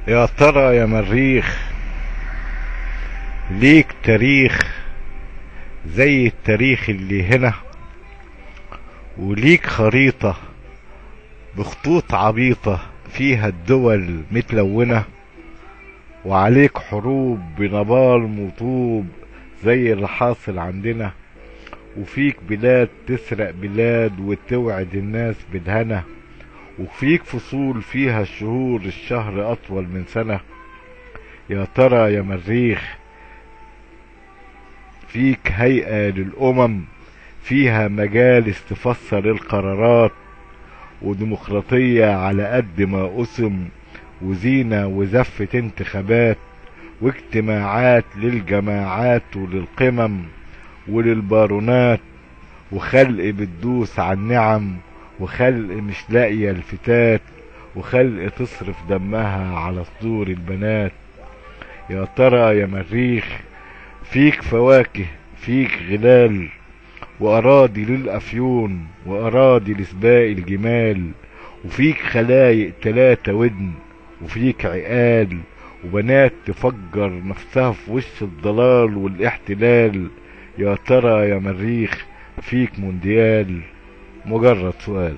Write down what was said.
يا ترى يا مريخ، ليك تاريخ زي التاريخ اللي هنا، وليك خريطة بخطوط عبيطة فيها الدول متلونة، وعليك حروب بنبال وطوب زي اللي حاصل عندنا، وفيك بلاد تسرق بلاد وتوعد الناس بالهنا، وفيك فصول فيها الشهور الشهر أطول من سنة. يا ترى يا مريخ، فيك هيئة للأمم فيها مجالس تفسر القرارات، وديمقراطية على قد ما قسم، وزينة وزفة انتخابات، واجتماعات للجماعات وللقمم وللبارونات، وخلق بتدوس على النعم، وخلق مش لاقية الفتات، وخلق تصرف دمها على صدور البنات. يا ترى يا مريخ، فيك فواكه، فيك غلال، وأراضي للأفيون، وأراضي لسباق الجمال، وفيك خلايق 3 ودن، وفيك عقال، وبنات تفجر نفسها في وش الضلال والاحتلال. يا ترى يا مريخ، فيك مونديال؟ مجرد سؤال.